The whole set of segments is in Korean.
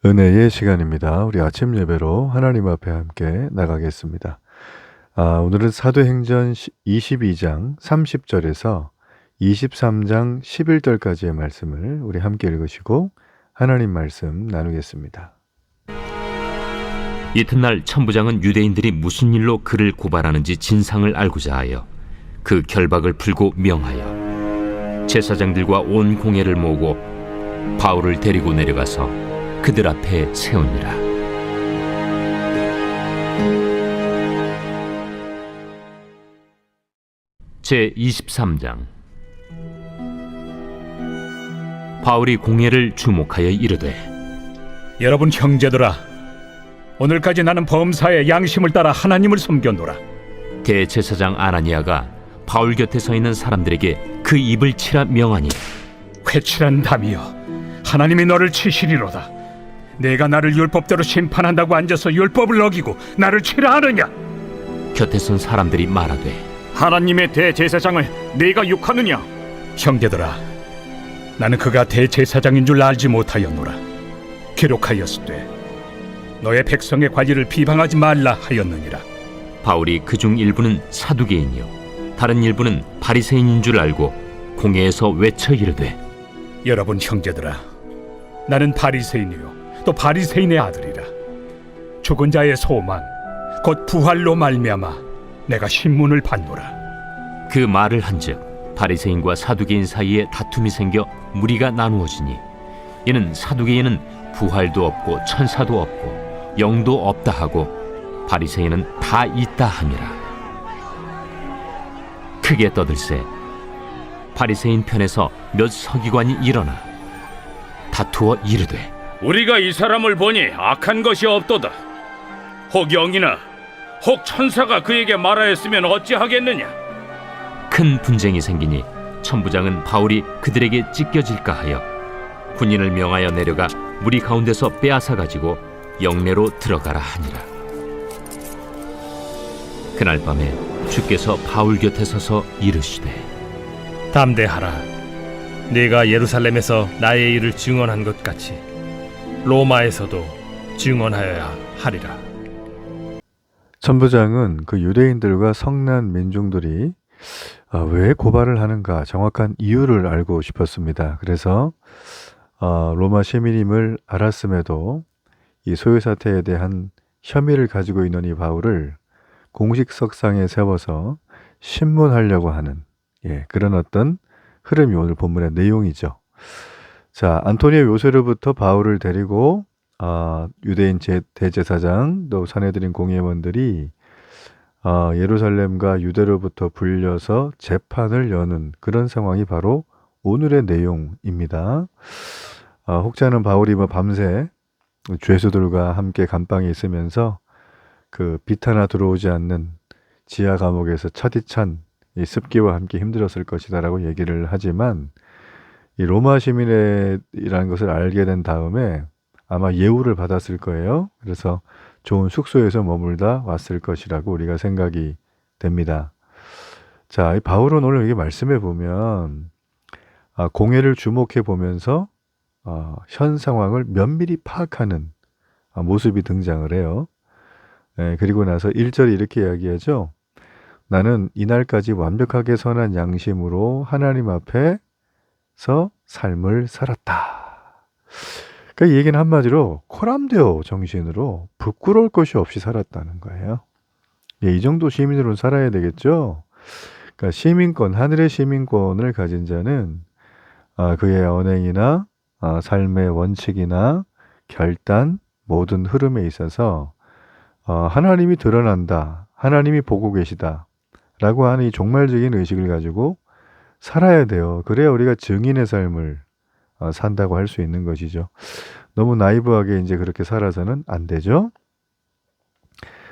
은혜의 시간입니다. 우리 아침 예배로 하나님 앞에 함께 나가겠습니다. 오늘은 사도행전 22장 30절에서 23장 11절까지의 말씀을 우리 함께 읽으시고 하나님 말씀 나누겠습니다. 이튿날 천부장은 유대인들이 무슨 일로 그를 고발하는지 진상을 알고자 하여 그 결박을 풀고 명하여 제사장들과 온 공회를 모으고 바울을 데리고 내려가서 그들 앞에 세우니라. 제23장. 바울이 공회를 주목하여 이르되, 여러분 형제들아, 오늘까지 나는 범사에 양심을 따라 하나님을 섬겼노라. 대제사장 아나니아가 바울 곁에 서 있는 사람들에게 그 입을 치라 명하니, 회칠한 담이여, 하나님이 너를 치시리로다. 내가 나를 율법대로 심판한다고 앉아서 율법을 어기고 나를 치라 하느냐? 곁에 선 사람들이 말하되, 하나님의 대제사장을 네가 욕하느냐? 형제들아, 나는 그가 대제사장인 줄 알지 못하였노라. 기록하였으되 너의 백성의 관리를 비방하지 말라 하였느니라. 바울이 그중 일부는 사두개인이요 다른 일부는 바리새인인 줄 알고 공회에서 외쳐 이르되, 여러분 형제들아, 나는 바리새인이요 또 바리새인의 아들이라. 죽은 자의 소망 곧 부활로 말미암아 내가 신문을 받노라. 그 말을 한즉 바리새인과 사두개인 사이에 다툼이 생겨 무리가 나누어지니, 이는 사두개인은 부활도 없고 천사도 없고 영도 없다 하고 바리새인은 다 있다 함이라. 크게 떠들세 바리새인 편에서 몇 서기관이 일어나 다투어 이르되, 우리가 이 사람을 보니 악한 것이 없도다. 혹 영이나 혹 천사가 그에게 말하였으면 어찌하겠느냐? 큰 분쟁이 생기니 천부장은 바울이 그들에게 찢겨질까 하여 군인을 명하여 내려가 무리 가운데서 빼앗아 가지고 영내로 들어가라 하니라. 그날 밤에 주께서 바울 곁에 서서 이르시되, 담대하라. 네가 예루살렘에서 나의 일을 증언한 것 같이 로마에서도 증언하여야 하리라. 천부장은 그 유대인들과 성난 민중들이 왜 고발을 하는가 정확한 이유를 알고 싶었습니다. 그래서 로마 시민임을 알았음에도 이 소요 사태에 대한 혐의를 가지고 있는 이 바울을 공식 석상에 세워서 신문하려고 하는 그런 어떤 흐름이 오늘 본문의 내용이죠. 자, 안토니오 요새로부터 바울을 데리고 유대인 대제사장 또 산헤드린 공회원들이 예루살렘과 유대로부터 불려서 재판을 여는 그런 상황이 바로 오늘의 내용입니다. 혹자는 바울이 밤새 죄수들과 함께 감방에 있으면서 그 빛 하나 들어오지 않는 지하 감옥에서 차디찬 이 습기와 함께 힘들었을 것이다라고 얘기를 하지만, 이 로마 시민이라는 것을 알게 된 다음에 아마 예우를 받았을 거예요. 그래서 좋은 숙소에서 머물다 왔을 것이라고 우리가 생각이 됩니다. 자, 이 바울은 오늘 여기 말씀해 보면 공회를 주목해 보면서 현 상황을 면밀히 파악하는 모습이 등장을 해요. 그리고 나서 1절이 이렇게 이야기하죠. 나는 이날까지 완벽하게 선한 양심으로 하나님 앞에서 삶을 살았다. 그러니까 이 얘기는 한마디로 코람데오 정신으로 부끄러울 것이 없이 살았다는 거예요. 이 정도 시민으로는 살아야 되겠죠. 그러니까 시민권, 하늘의 시민권을 가진 자는 그의 언행이나 삶의 원칙이나 결단, 모든 흐름에 있어서 하나님이 드러난다, 하나님이 보고 계시다 라고 하는 이 종말적인 의식을 가지고 살아야 돼요. 그래야 우리가 증인의 삶을 산다고 할 수 있는 것이죠. 너무 나이브하게 이제 그렇게 살아서는 안 되죠.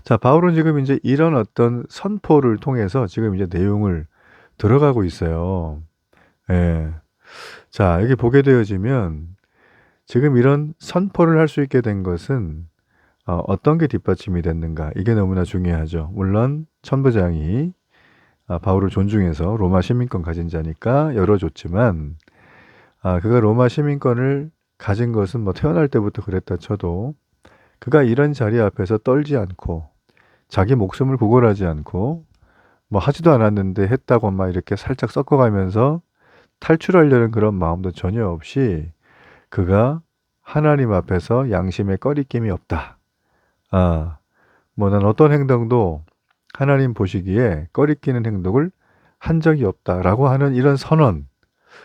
자, 바울은 지금 이제 이런 어떤 선포를 통해서 지금 이제 내용을 들어가고 있어요. 자, 여기 보게 되어지면 지금 이런 선포를 할 수 있게 된 것은 어떤 게 뒷받침이 됐는가, 이게 너무나 중요하죠. 물론 천부장이 바울을 존중해서 로마 시민권 가진 자니까 열어줬지만 그가 로마 시민권을 가진 것은 뭐 태어날 때부터 그랬다 쳐도 그가 이런 자리 앞에서 떨지 않고 자기 목숨을 구걸하지 않고 뭐 하지도 않았는데 했다고 막 이렇게 살짝 섞어가면서 탈출하려는 그런 마음도 전혀 없이 그가 하나님 앞에서 양심에 꺼리낌이 없다. 뭐 난 어떤 행동도 하나님 보시기에 꺼리끼는 행동을 한 적이 없다라고 하는 이런 선언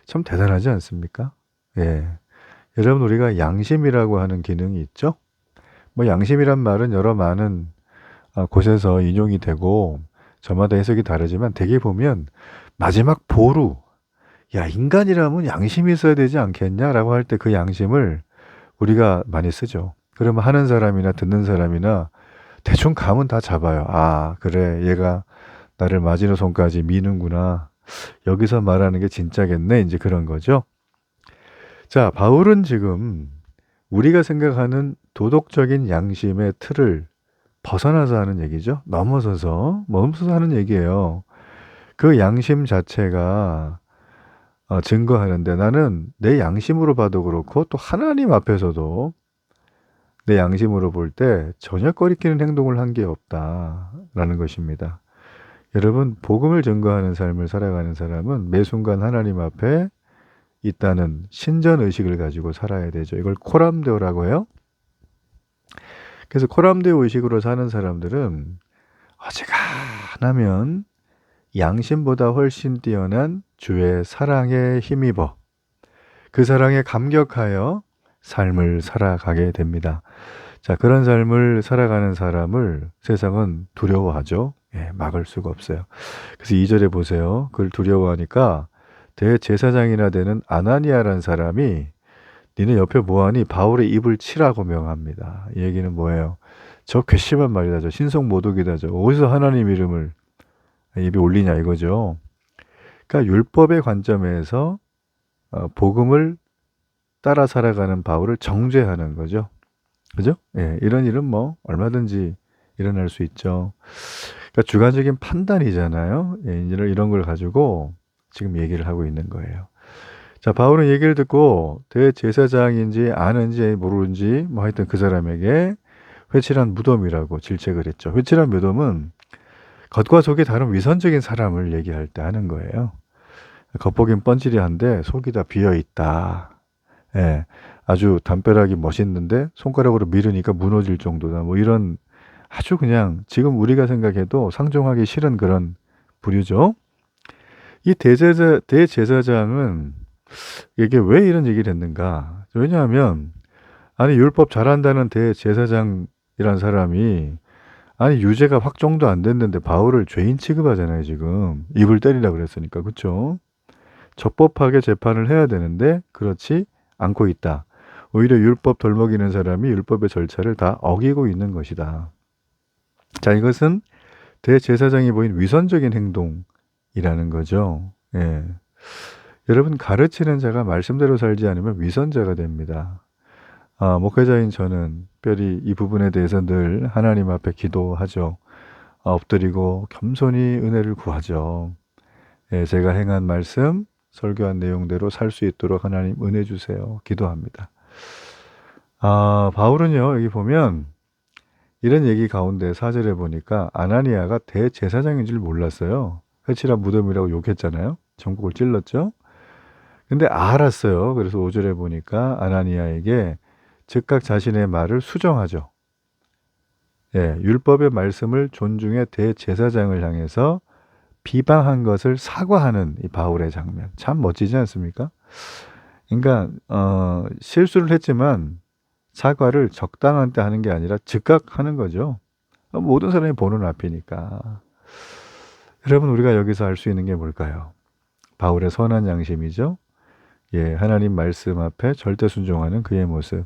참 대단하지 않습니까? 예. 여러분 우리가 양심이라고 하는 기능이 있죠. 뭐 양심이란 말은 여러 많은 곳에서 인용이 되고 저마다 해석이 다르지만 대개 보면 마지막 보루 야 인간이라면 양심이 있어야 되지 않겠냐라고 할 때 그 양심을 우리가 많이 쓰죠. 그러면 하는 사람이나 듣는 사람이나 대충 감은 다 잡아요. 아 그래 얘가 나를 마지노선까지 미는구나. 여기서 말하는 게 진짜겠네. 이제 그런 거죠. 자 바울은 지금 우리가 생각하는 도덕적인 양심의 틀을 벗어나서 하는 얘기죠. 넘어서서 하는 얘기예요. 그 양심 자체가 증거하는데 나는 내 양심으로 봐도 그렇고 또 하나님 앞에서도 내 양심으로 볼 때 전혀 꺼리끼는 행동을 한 게 없다라는 것입니다. 여러분 복음을 증거하는 삶을 살아가는 사람은 매 순간 하나님 앞에 있다는 신전의식을 가지고 살아야 되죠. 이걸 코람데오라고 해요. 그래서 코람데오 의식으로 사는 사람들은 어지간하면 양심보다 훨씬 뛰어난 주의 사랑에 힘입어 그 사랑에 감격하여 삶을 살아가게 됩니다. 자, 그런 삶을 살아가는 사람을 세상은 두려워하죠. 예, 막을 수가 없어요. 그래서 2절에 보세요. 그걸 두려워하니까 대제사장이나 되는 아나니아라는 사람이 니네 옆에 뭐하니 바울의 입을 치라고 명합니다. 이 얘기는 뭐예요? 저 괘씸한 말이다. 저 신성모독이다. 저 어디서 하나님 이름을 입에 올리냐 이거죠. 그러니까 율법의 관점에서 복음을 따라 살아가는 바울을 정죄하는 거죠. 그죠? 예, 이런 일은 뭐 얼마든지 일어날 수 있죠. 그러니까 주관적인 판단이잖아요. 예, 이런 걸 가지고 지금 얘기를 하고 있는 거예요. 자, 바울은 얘기를 듣고 대제사장인지 아는지 모르는지 뭐 하여튼 그 사람에게 회칠한 무덤이라고 질책을 했죠. 회칠한 무덤은 겉과 속이 다른 위선적인 사람을 얘기할 때 하는 거예요. 겉보긴 뻔질이한데 속이 다 비어있다. 예, 아주 담벼락이 멋있는데 손가락으로 밀으니까 무너질 정도다. 뭐 이런 아주 그냥 지금 우리가 생각해도 상종하기 싫은 그런 부류죠. 이 대제사장은 이게 왜 이런 얘기를 했는가? 왜냐하면 아니 율법 잘한다는 대제사장이란 사람이 아니 유죄가 확정도 안 됐는데 바울을 죄인 취급하잖아요. 지금 입을 때리려고 그랬으니까 그렇죠? 적법하게 재판을 해야 되는데 그렇지 않고 있다. 오히려 율법 덜먹이는 사람이 율법의 절차를 다 어기고 있는 것이다. 자, 이것은 대제사장이 보인 위선적인 행동이라는 거죠. 예. 여러분 가르치는 자가 말씀대로 살지 않으면 위선자가 됩니다. 목회자인 저는 특별히 이 부분에 대해서 늘 하나님 앞에 기도하죠. 엎드리고 겸손히 은혜를 구하죠. 예, 제가 행한 말씀, 설교한 내용대로 살 수 있도록 하나님 은혜 주세요. 기도합니다. 바울은요, 여기 보면 이런 얘기 가운데 4절에 보니까 아나니아가 대제사장인 줄 몰랐어요. 회칠한 무덤이라고 욕했잖아요. 전국을 찔렀죠. 근데 알았어요. 그래서 5절에 보니까 아나니아에게 즉각 자신의 말을 수정하죠. 예, 율법의 말씀을 존중해 대제사장을 향해서 비방한 것을 사과하는 이 바울의 장면. 참 멋지지 않습니까? 그러니까 실수를 했지만 사과를 적당한 때 하는 게 아니라 즉각 하는 거죠. 모든 사람이 보는 앞이니까. 여러분 우리가 여기서 알 수 있는 게 뭘까요? 바울의 선한 양심이죠. 예, 하나님 말씀 앞에 절대 순종하는 그의 모습.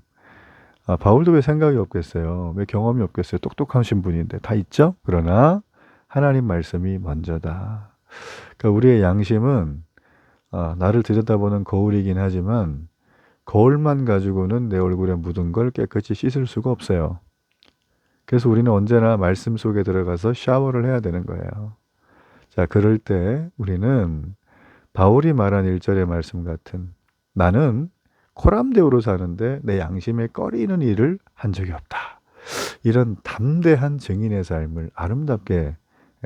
바울도 왜 생각이 없겠어요? 왜 경험이 없겠어요? 똑똑하신 분인데 다 있죠? 그러나 하나님 말씀이 먼저다. 그러니까 우리의 양심은 나를 들여다보는 거울이긴 하지만 거울만 가지고는 내 얼굴에 묻은 걸 깨끗이 씻을 수가 없어요. 그래서 우리는 언제나 말씀 속에 들어가서 샤워를 해야 되는 거예요. 자, 그럴 때 우리는 바울이 말한 1절의 말씀 같은 나는 코람대우로 사는데 내 양심에 꺼리는 일을 한 적이 없다. 이런 담대한 증인의 삶을 아름답게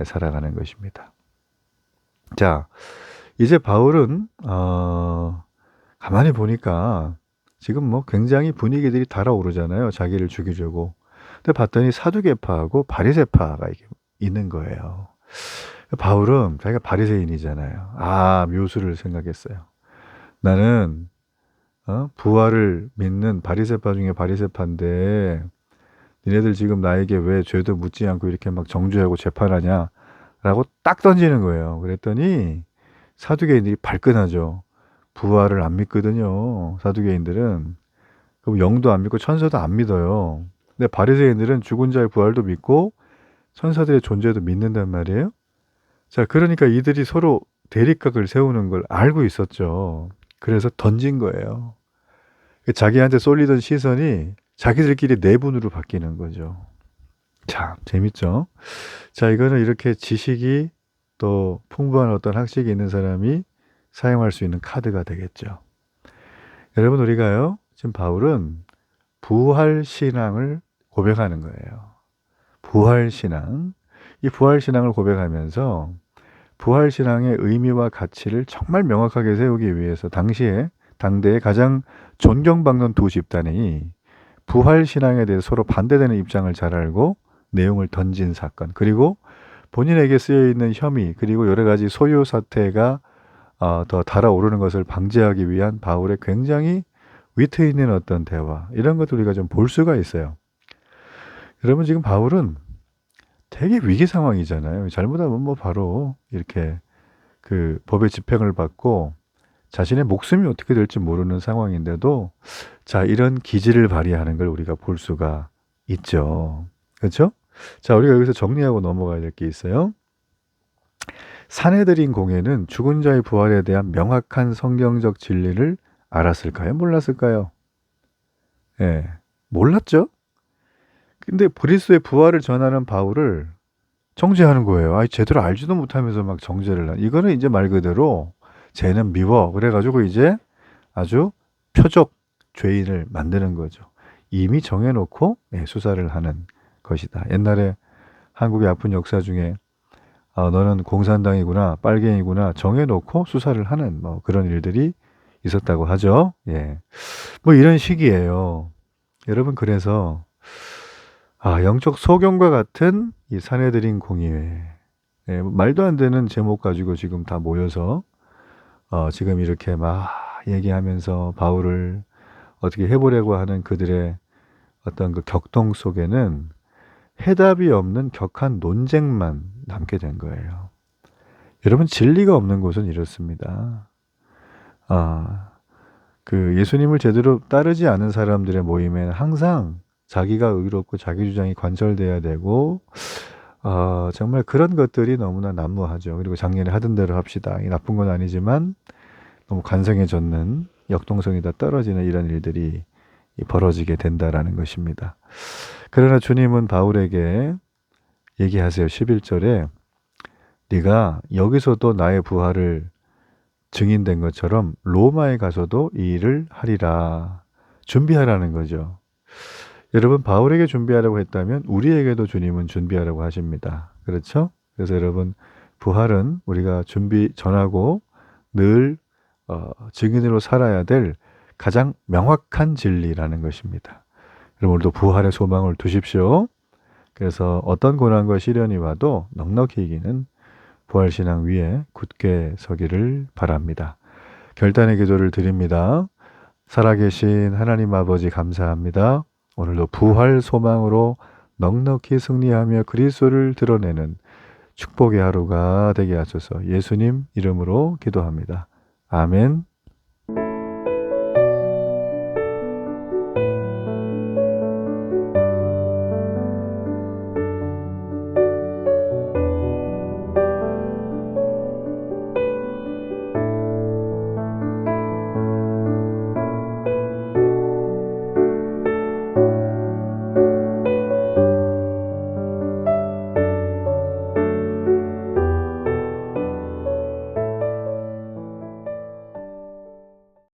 살아가는 것입니다. 자, 이제 바울은 가만히 보니까 지금 뭐 굉장히 분위기들이 달아오르잖아요. 자기를 죽이려고. 근데 봤더니 사두개파하고 바리새파가 있는 거예요. 바울은 자기가 바리새인이잖아요. 묘수를 생각했어요. 나는 부활을 믿는 바리새파 중에 바리새파인데 니네들 지금 나에게 왜 죄도 묻지 않고 이렇게 막 정죄하고 재판하냐 라고 딱 던지는 거예요. 그랬더니 사두개인들이 발끈하죠. 부활을 안 믿거든요. 사두개인들은. 그럼 영도 안 믿고 천사도 안 믿어요. 근데 바리새인들은 죽은 자의 부활도 믿고 천사들의 존재도 믿는단 말이에요. 자, 그러니까 이들이 서로 대립각을 세우는 걸 알고 있었죠. 그래서 던진 거예요. 자기한테 쏠리던 시선이 자기들끼리 내분으로 바뀌는 거죠. 참 재밌죠. 자, 이거는 이렇게 지식이 또 풍부한 어떤 학식이 있는 사람이 사용할 수 있는 카드가 되겠죠. 여러분, 우리가요, 지금 바울은 부활신앙을 고백하는 거예요. 부활신앙. 이 부활신앙을 고백하면서 부활신앙의 의미와 가치를 정말 명확하게 세우기 위해서 당대에 가장 존경받는 두 집단이 부활신앙에 대해서 서로 반대되는 입장을 잘 알고 내용을 던진 사건, 그리고 본인에게 쓰여있는 혐의, 그리고 여러 가지 소요 사태가 더 달아오르는 것을 방지하기 위한 바울의 굉장히 위트 있는 어떤 대화, 이런 것들 우리가 좀 볼 수가 있어요. 여러분, 지금 바울은 되게 위기 상황이잖아요. 잘못하면 뭐 바로 이렇게 그 법의 집행을 받고 자신의 목숨이 어떻게 될지 모르는 상황인데도 자, 이런 기질을 발휘하는 걸 우리가 볼 수가 있죠. 그렇죠? 자, 우리가 여기서 정리하고 넘어가야 될 게 있어요. 산헤드린 공회는 죽은 자의 부활에 대한 명확한 성경적 진리를 알았을까요? 몰랐을까요? 예, 몰랐죠? 근데 그리스도의 부활을 전하는 바울을 정죄하는 거예요. 제대로 알지도 못하면서 막 정죄를 하는. 이거는 이제 말 그대로 쟤는 미워. 그래가지고 이제 아주 표적 죄인을 만드는 거죠. 이미 정해놓고 수사를 하는 것이다. 옛날에 한국의 아픈 역사 중에 너는 공산당이구나, 빨갱이구나 정해놓고 수사를 하는 뭐 그런 일들이 있었다고 하죠. 예, 뭐 이런 식이에요. 여러분, 그래서 영적 소경과 같은 이 산헤드린 공의회, 말도 안 되는 제목 가지고 지금 다 모여서 지금 이렇게 막 얘기하면서 바울을 어떻게 해보려고 하는 그들의 어떤 그 격동 속에는 해답이 없는 격한 논쟁만 남게 된 거예요. 여러분, 진리가 없는 곳은 이렇습니다. 그 예수님을 제대로 따르지 않은 사람들의 모임에는 항상 자기가 의롭고 자기 주장이 관철돼야 되고 정말 그런 것들이 너무나 난무하죠. 그리고 작년에 하던 대로 합시다. 이 나쁜 건 아니지만 너무 관성해졌는 역동성이 다 떨어지는 이런 일들이 벌어지게 된다라는 것입니다. 그러나 주님은 바울에게 얘기하세요. 11절에 네가 여기서도 나의 부활을 증인된 것처럼 로마에 가서도 이 일을 하리라. 준비하라는 거죠. 여러분, 바울에게 준비하라고 했다면 우리에게도 주님은 준비하라고 하십니다. 그렇죠? 그래서 여러분, 부활은 우리가 전하고 늘 증인으로 살아야 될 가장 명확한 진리라는 것입니다. 여러분, 오늘도 부활의 소망을 두십시오. 그래서 어떤 고난과 시련이 와도 넉넉히 이기는 부활신앙 위에 굳게 서기를 바랍니다. 결단의 기도를 드립니다. 살아계신 하나님 아버지, 감사합니다. 오늘도 부활 소망으로 넉넉히 승리하며 그리스도를 드러내는 축복의 하루가 되게 하소서. 예수님 이름으로 기도합니다. 아멘.